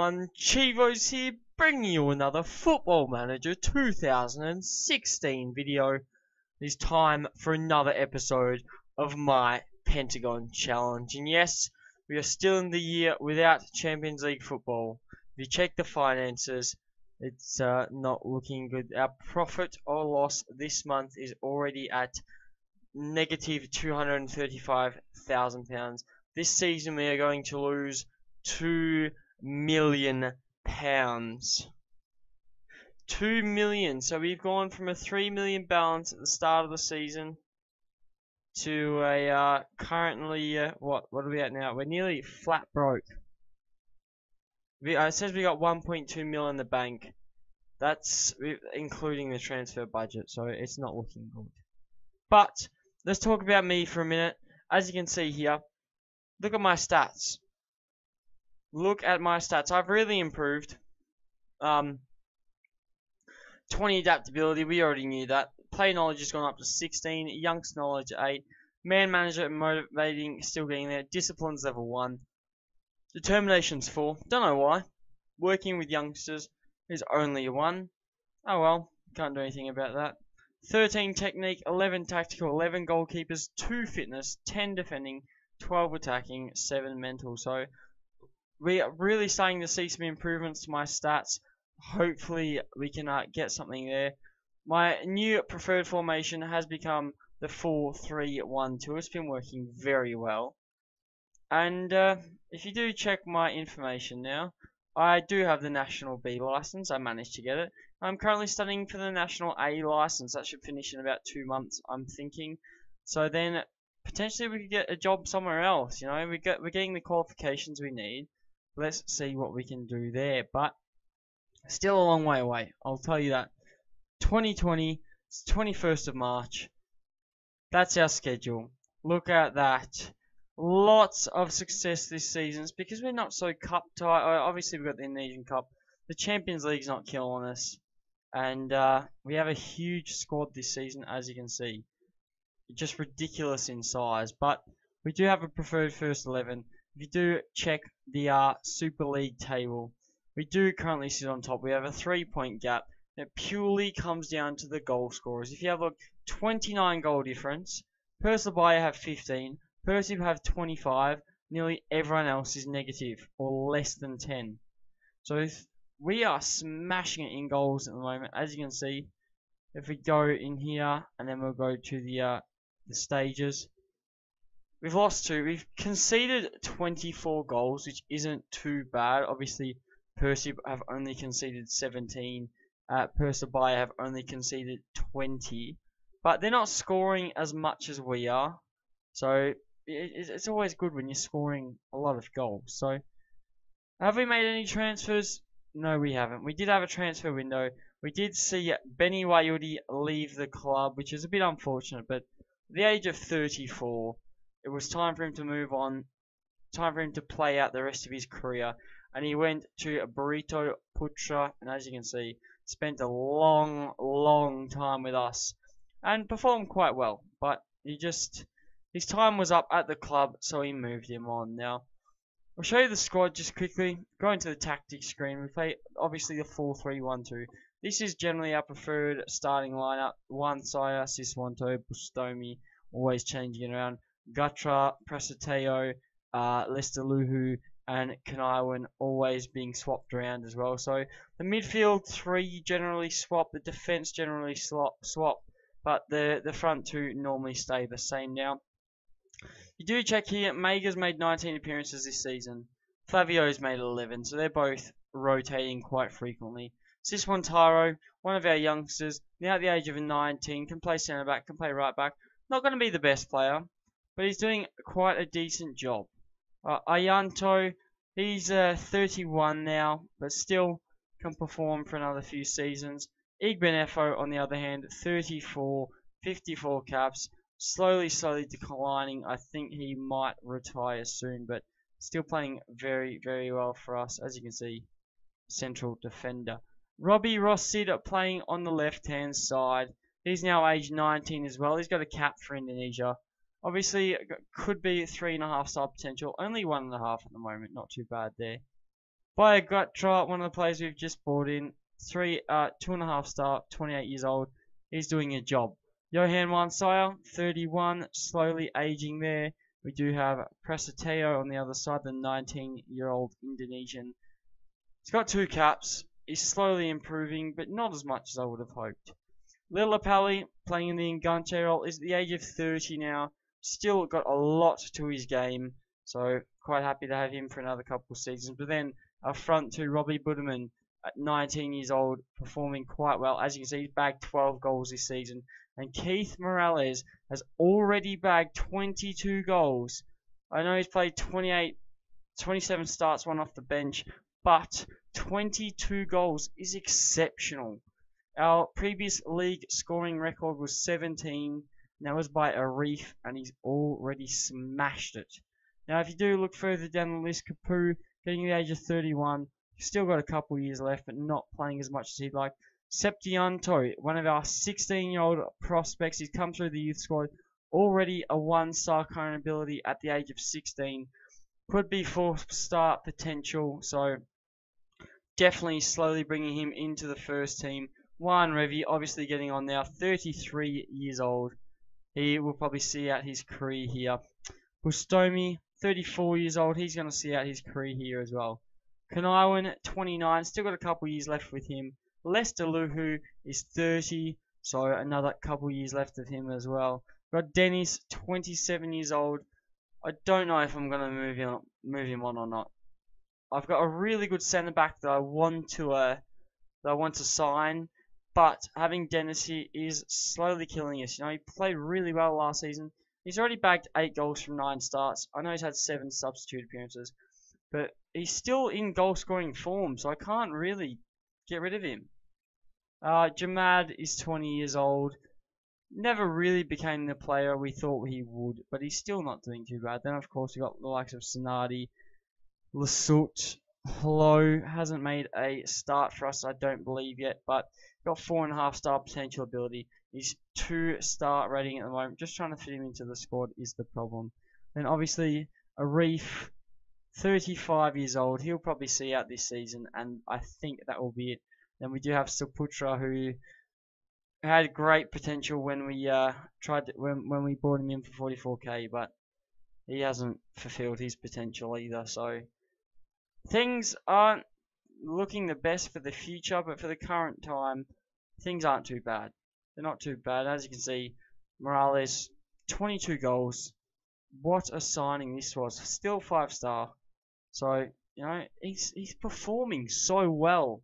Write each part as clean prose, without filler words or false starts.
everyone, Chivos here, bringing you another Football Manager 2016 video. It's time for another episode of my Pentagon challenge. And yes, we are still in the year without Champions League football. If you check the finances, it's not looking good. Our profit or loss this month is already at negative £235,000. This season we are going to lose £2 million. 2 million. So we've gone from a 3 million balance at the start of the season to a currently what are we at now? We're nearly flat broke. It says we got 1.2 mil in the bank. That's including the transfer budget, so it's not looking good. But let's talk about me for a minute. As you can see here, look at my stats. Look at my stats. I've really improved. 20 adaptability, we already knew that. Play knowledge has gone up to 16. Youngster knowledge 8. Man manager motivating, still getting there. Discipline's level 1. Determination's 4. Don't know why. Working with youngsters is only a 1. Oh well, can't do anything about that. 13 technique, 11 tactical, 11 goalkeepers, 2 fitness, 10 defending, 12 attacking, 7 mental. So we are really starting to see some improvements to my stats. Hopefully we can get something there. My new preferred formation has become the 4-3-1-2. It's been working very well. And if you do check my information now, I do have the National B license. I managed to get it. I'm currently studying for the National A license. That should finish in about 2 months, I'm thinking. So then potentially we could get a job somewhere else. You know, we're getting the qualifications we need. Let's see what we can do there. But still a long way away, I'll tell you that. 2020, it's 21st of March. That's our schedule. Look at that. Lots of success this season. It's because we're not so cup tight. Obviously, we've got the Indonesian Cup. The Champions League's not killing us. And we have a huge squad this season, as you can see. Just ridiculous in size. But we do have a preferred first 11. If you do check the Super League table, we do currently sit on top. We have a 3-point gap. It purely comes down to the goal scorers. If you have a 29 goal difference, Persebaya have 15, Persib have 25, nearly everyone else is negative or less than 10. So we are smashing it in goals at the moment, as you can see. If we go in here and then we'll go to the stages. We've lost 2. We've conceded 24 goals, which isn't too bad. Obviously, Persib have only conceded 17. Persebaya have only conceded 20. But they're not scoring as much as we are. So, it's always good when you're scoring a lot of goals. So, have we made any transfers? No, we haven't. We did have a transfer window. We did see Benny Wayudi leave the club, which is a bit unfortunate. But at the age of 34... it was time for him to move on, time for him to play out the rest of his career. And he went to Burrito Putra, and as you can see, spent a long time with us. And performed quite well. But his time was up at the club, so he moved him on. Now, I'll show you the squad just quickly. Go into the tactics screen. We play, obviously, the 4-3-1-2. This is generally our preferred starting lineup. Wansaya, Siswanto, Bustomi, always changing it around. Gatra, Prasateo, Lesteluhu, and Kanaiwan always being swapped around as well. So the midfield 3 generally swap, the defense generally swap, but the front 2 normally stay the same. Now, you do check here, Mega's made 19 appearances this season. Flavio's made 11, so they're both rotating quite frequently. Siswantaro, one of our youngsters, now at the age of 19, can play centre back, can play right back. Not going to be the best player, but he's doing quite a decent job. Ayanto, he's 31 now, but still can perform for another few seasons. Igbenefo, on the other hand, 34, 54 caps, slowly declining. I think he might retire soon, but still playing very well for us, as you can see, central defender. Robbie Rossid playing on the left-hand side. He's now age 19 as well. He's got a cap for Indonesia. Obviously, could be 3.5 star potential. Only 1.5 at the moment. Not too bad there. Biogatra, one of the players we've just brought in, 2.5 star, 28 years old. He's doing a job. Johan Wansaya, 31, slowly aging there. We do have Presateo on the other side, the 19-year-old Indonesian. He's got 2 caps. He's slowly improving, but not as much as I would have hoped. Lillapalli, playing in the Enganche role, is at the age of 30 now. Still got a lot to his game, so quite happy to have him for another couple of seasons. But then our front 2, Robbie Buderman, at 19 years old, performing quite well. As you can see, he's bagged 12 goals this season. And Keith Morales has already bagged 22 goals. I know he's played 27 starts, one off the bench, but 22 goals is exceptional. Our previous league scoring record was 17. And that was by Arif, and he's already smashed it. Now, if you do look further down the list, Capu, getting the age of 31, still got a couple years left, but not playing as much as he'd like. Septianto, one of our 16-year-old prospects, he's come through the youth squad, already a 1-star current ability at the age of 16. Could be 4-star potential, so definitely slowly bringing him into the first team. Juan Revi, obviously getting on now, 33 years old. He will probably see out his career here. Bustomi, 34 years old, he's going to see out his career here as well. Kanaiwan, 29, still got a couple years left with him. Lester Luhu is 30, so another couple years left of him as well. Got Dennis, 27 years old. I don't know if I'm going to move him on or not. I've got a really good centre back that I want to sign, but having Dennis here is slowly killing us. You know, he played really well last season. He's already bagged 8 goals from 9 starts. I know he's had 7 substitute appearances, but he's still in goal scoring form, so I can't really get rid of him. Jamad is 20 years old. Never really became the player we thought he would, but he's still not doing too bad. Then, of course, we've got the likes of Sanadi, Lasut. Hello, hasn't made a start for us, I don't believe yet, but got 4.5-star potential ability. He's 2-star rating at the moment. Just trying to fit him into the squad is the problem. Then, obviously, Arif, 35 years old. He'll probably see out this season, and I think that will be it. Then we do have Suputra, who had great potential when we when we brought him in for 44k, but he hasn't fulfilled his potential either. So things aren't looking the best for the future, but for the current time, things aren't too bad. They're not too bad. As you can see, Morales, 22 goals. What a signing this was. Still 5-star. So, you know, he's performing so well.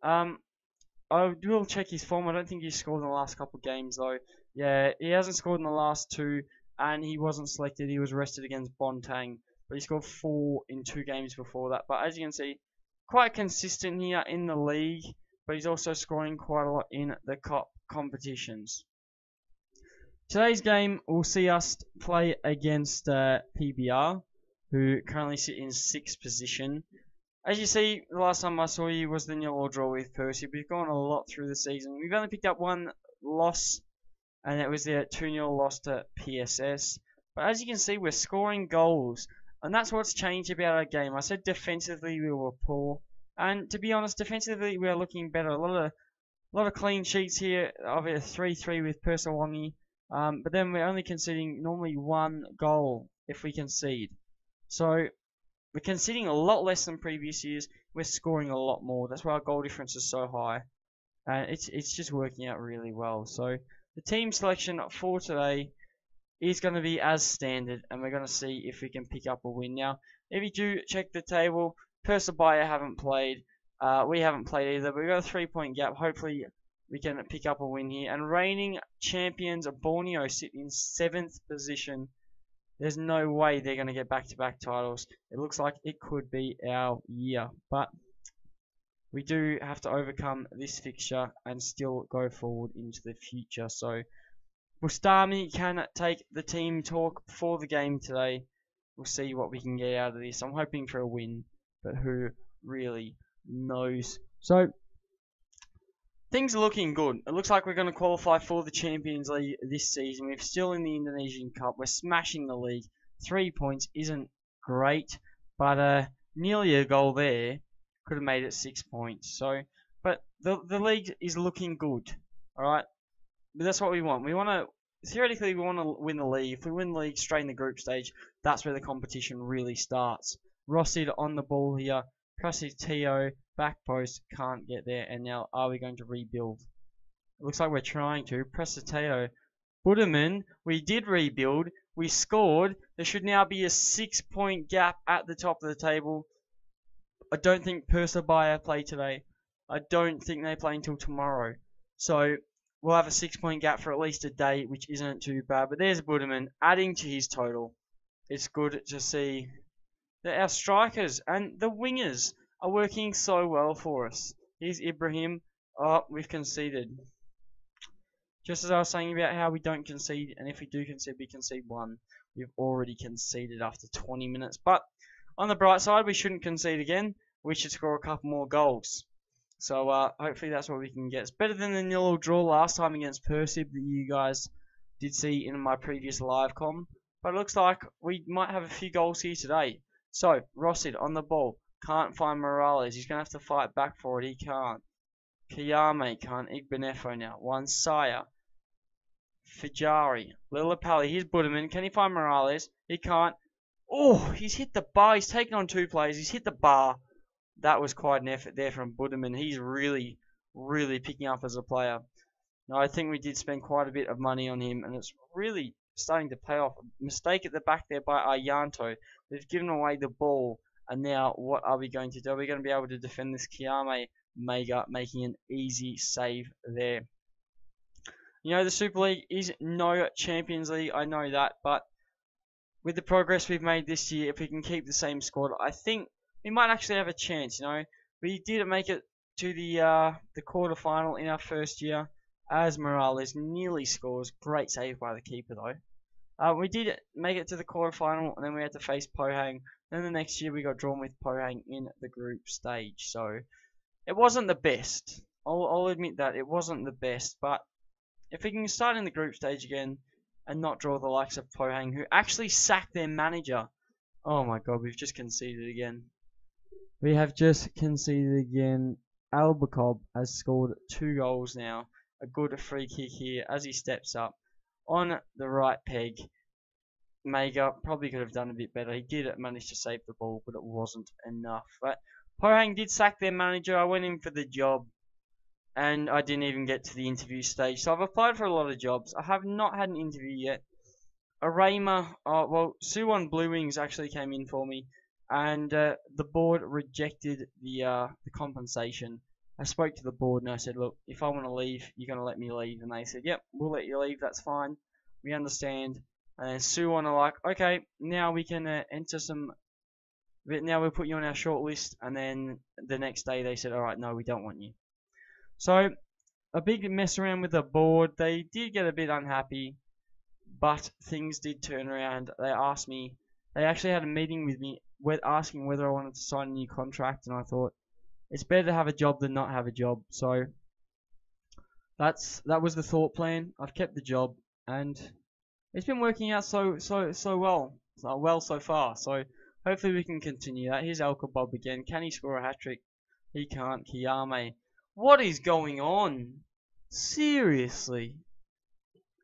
I will check his form. I don't think he's scored in the last couple of games though. Yeah, he hasn't scored in the last 2, and he wasn't selected. He was rested against Bontang, but he scored 4 in 2 games before that. But as you can see, quite consistent here in the league, but he's also scoring quite a lot in the cup competitions. Today's game will see us play against PBR, who currently sit in 6th position. As you see, the last time I saw you was the 0-0 draw with Percy. We've gone a lot through the season. We've only picked up 1 loss, and it was the 2-0 loss to PSS. But as you can see, we're scoring goals, and that's what's changed about our game. I said defensively we were poor, and to be honest, defensively we are looking better. A lot of clean sheets here. Obviously 3-3 with Persawangi, but then we're only conceding normally 1 goal if we concede. So we're conceding a lot less than previous years. We're scoring a lot more. That's why our goal difference is so high. And it's just working out really well. So the team selection for today is going to be as standard. And we're going to see if we can pick up a win. Now, if you do check the table, Persebaya haven't played. We haven't played either. But we've got a 3-point gap. Hopefully we can pick up a win here. And reigning champions Borneo sit in 7th position. There's no way they're going to get back-to-back titles. It looks like it could be our year. But we do have to overcome this fixture and still go forward into the future. So Bustami can take the team talk for the game today. We'll see what we can get out of this. I'm hoping for a win, but who really knows? So things are looking good. It looks like we're going to qualify for the Champions League this season. We're still in the Indonesian Cup. We're smashing the league. 3 points isn't great, but nearly a goal there could have made it 6 points. So, but the league is looking good. All right, but that's what we want. We want to theoretically we want to win the league. If we win the league straight in the group stage, that's where the competition really starts. Rossid on the ball here. Prasitio back post, can't get there. And now are we going to rebuild? It looks like we're trying to. Prasitio. Budeman, we did rebuild. We scored. There should now be a 6-point gap at the top of the table. I don't think Persebaya play today. I don't think they play until tomorrow. So we'll have a 6-point gap for at least a day, which isn't too bad. But there's Budeman adding to his total. It's good to see that our strikers and the wingers are working so well for us. Here's Ibrahim. Oh, we've conceded. Just as I was saying about how we don't concede, and if we do concede, we concede one. We've already conceded after 20 minutes. But on the bright side, we shouldn't concede again. We should score a couple more goals. So hopefully that's what we can get. It's better than the 0-0 draw last time against Persib that you guys did see in my previous live com. But it looks like we might have a few goals here today. So, Rossid on the ball. Can't find Morales. He's going to have to fight back for it. He can't. Kiyame can't. Igbenefo now. Wansaya. Fijari. Lillipali. Here's Budeman. Can he find Morales? He can't. Oh, he's hit the bar. He's taken on 2 players. He's hit the bar. That was quite an effort there from Budeman. He's really, really picking up as a player. Now, I think we did spend quite a bit of money on him, and it's really starting to pay off. A mistake at the back there by Ayanto. We've given away the ball, and now what are we going to do? Are we going to be able to defend this Kiyame Mega, making an easy save there? You know, the Super League is no Champions League, I know that, but with the progress we've made this year, if we can keep the same squad, I think we might actually have a chance. You know, we did make it to the quarterfinal in our first year, as Morales nearly scores. Great save by the keeper though. We did make it to the quarterfinal, and then we had to face Pohang. Then the next year we got drawn with Pohang in the group stage. So it wasn't the best. I'll admit that it wasn't the best. But if we can start in the group stage again and not draw the likes of Pohang, who actually sacked their manager. Oh my God, we've just conceded again. We have just conceded again. Albacob has scored 2 goals now. A good free kick here as he steps up. On the right peg, Mega probably could have done a bit better. He did manage to save the ball, but it wasn't enough. But Pohang did sack their manager. I went in for the job, and I didn't even get to the interview stage. So I've applied for a lot of jobs. I have not had an interview yet. Arema, well, Suwon Blue Wings actually came in for me, and the board rejected the compensation. I spoke to the board and I said, look, if I want to leave, you're going to let me leave. And they said, yep, we'll let you leave. That's fine. We understand. And Suwon are like, okay, now we can enter some. Now we'll put you on our short list. And then the next day they said, all right, no, we don't want you. So a big mess around with the board. They did get a bit unhappy, but things did turn around. They asked me. They actually had a meeting with me, asking whether I wanted to sign a new contract, and I thought, it's better to have a job than not have a job. So that was the thought plan. I've kept the job, and it's been working out so well so far. So hopefully we can continue that. Here's Alkabob again. Can he score a hat trick? He can't. Kiyame. What is going on? Seriously.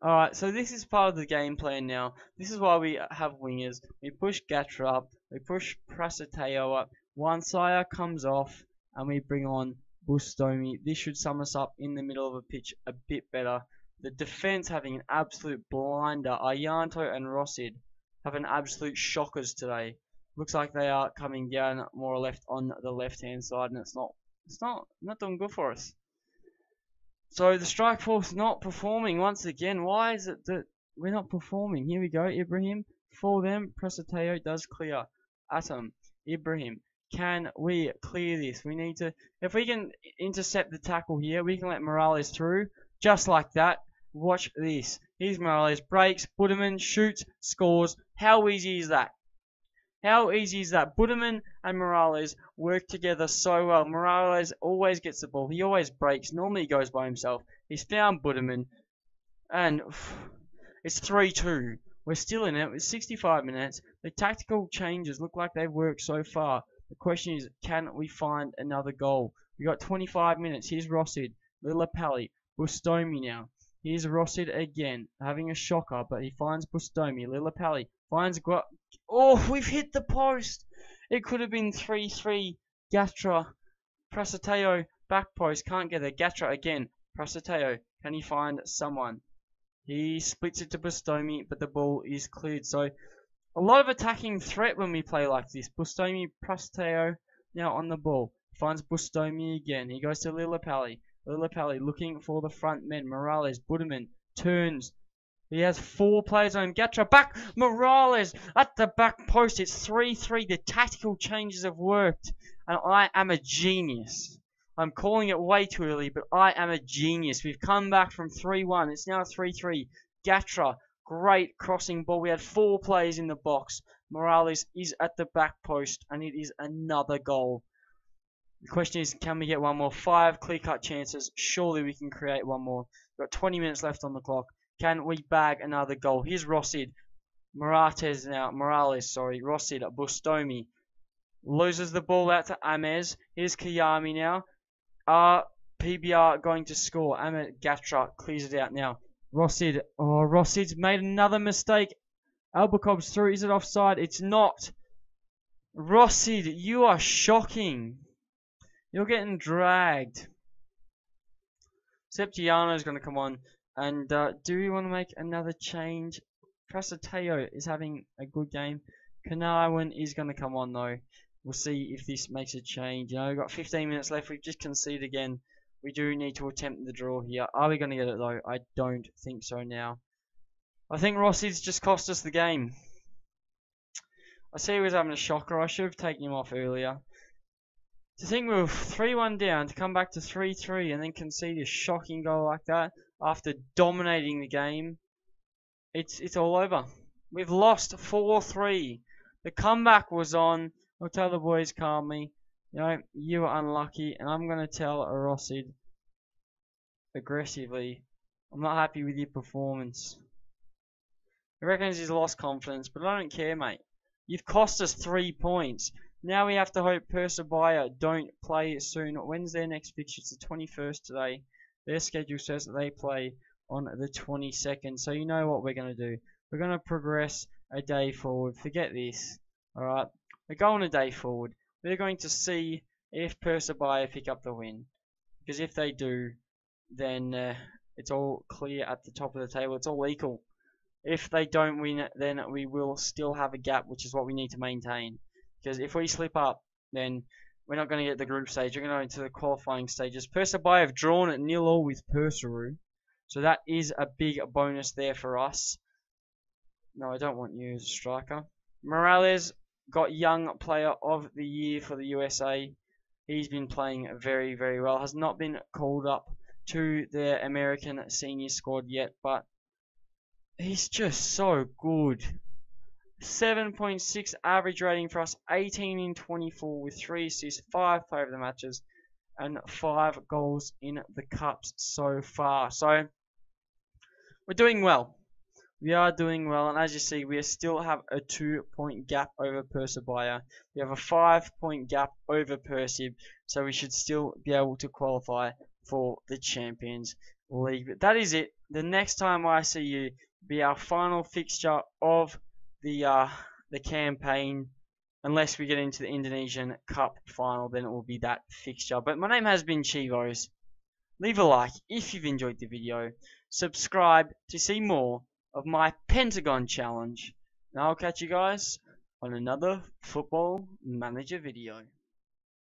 Alright, so this is part of the game plan now. This is why we have wingers. We push Gatra up. We push Prasiteo up. Wansaya comes off. And we bring on Bustomi. This should sum us up in the middle of a pitch a bit better. The defense having an absolute blinder. Ayanto and Rossid have an absolute shockers today. Looks like they are coming down more or left on the left-hand side, and it's not doing good for us. So the strike force not performing once again. Why is it that we're not performing? Here we go, Ibrahim. For them, Prasiteo does clear. Atom, Ibrahim. Can we clear this? We need to. If we can intercept the tackle here, we can let Morales through. Just like that. Watch this. Here's Morales. Breaks. Budeman shoots. Scores. How easy is that? How easy is that? Budeman and Morales work together so well. Morales always gets the ball. He always breaks. Normally he goes by himself. He's found Budeman. And it's 3-2. We're still in it. It's 65 minutes. The tactical changes look like they've worked so far. The question is, can we find another goal? We got 25 minutes. Here's Rossid, Lillapalli, Bustomi now. Here's Rossid again, having a shocker, but he finds Bustomi. Lillapalli finds oh, we've hit the post. It could have been 3-3. Gatra, Prasateo, back post, can't get there. Gatra again. Prasateo, can he find someone? He splits it to Bustomi, but the ball is cleared. So a lot of attacking threat when we play like this. Bustomi, Prasateo now on the ball. Finds Bustomi again. He goes to Lillapalli. Lillapalli looking for the front men. Morales, Buderman turns. He has 4 players on him. Gatra back. Morales at the back post. It's 3-3. The tactical changes have worked. And I am a genius. I'm calling it way too early, but I am a genius. We've come back from 3-1. It's now 3-3. Gatra, great crossing ball. We had 4 players in the box. Morales is at the back post, and it is another goal. The question is, can we get one more? 5 clear-cut chances. Surely we can create one more. We've got 20 minutes left on the clock. Can we bag another goal? Here's Rossid. Morales, Rossid, Bustomi. Loses the ball out to Amez. Here's Kayami now. PBR going to score. Amez, Gatra clears it out now. Rossid. Oh, Rossid's made another mistake. Albacob's through. Is it offside? It's not. Rossid, you are shocking. You're getting dragged. Septiano's going to come on. And do we want to make another change? Prasateo is having a good game. Kanawan is going to come on though. We'll see if this makes a change. You know, we've got 15 minutes left. We've just conceded again. We do need to attempt the draw here. Are we going to get it though? I don't think so now. I think Rossi's just cost us the game. I see he was having a shocker. I should have taken him off earlier. To think we were 3-1 down, to come back to 3-3 and then concede a shocking goal like that after dominating the game, it's all over. We've lost 4-3. The comeback was on. I'll tell the boys calmly, you know, you were unlucky, and I'm going to tell Rossid aggressively, I'm not happy with your performance. He reckons he's lost confidence, but I don't care, mate. You've cost us 3 points. Now we have to hope Persebaya don't play soon. When's their next fixture? It's the 21st today. Their schedule says that they play on the 22nd. So you know what we're going to do. We're going to progress a day forward. Forget this. Alright. We're going a day forward. We're going to see if Persebaya pick up the win. Because if they do, then it's all clear at the top of the table. It's all equal. If they don't win, then we will still have a gap, which is what we need to maintain. Because if we slip up, then we're not going to get the group stage. We're going to go into the qualifying stages. Persebaya have drawn at 0-0 with Perseru. So that is a big bonus there for us. No, I don't want you as a striker. Morales got Young Player of the Year for the USA. He's been playing very, very well. Has not been called up to their American senior squad yet, but he's just so good. 7.6 average rating for us, 18 in 24 with 3 assists, 5 player of the matches, and 5 goals in the cups so far. So we're doing well. We are doing well, and as you see, we still have a 2-point gap over Persebaya. We have a 5-point gap over Persib, so we should still be able to qualify for the Champions League. But that is it. The next time I see you will be our final fixture of the campaign. Unless we get into the Indonesian Cup final, then it will be that fixture. But my name has been Chivos. Leave a like if you've enjoyed the video. Subscribe to see more of my Pentagon challenge. And I'll catch you guys on another Football Manager video.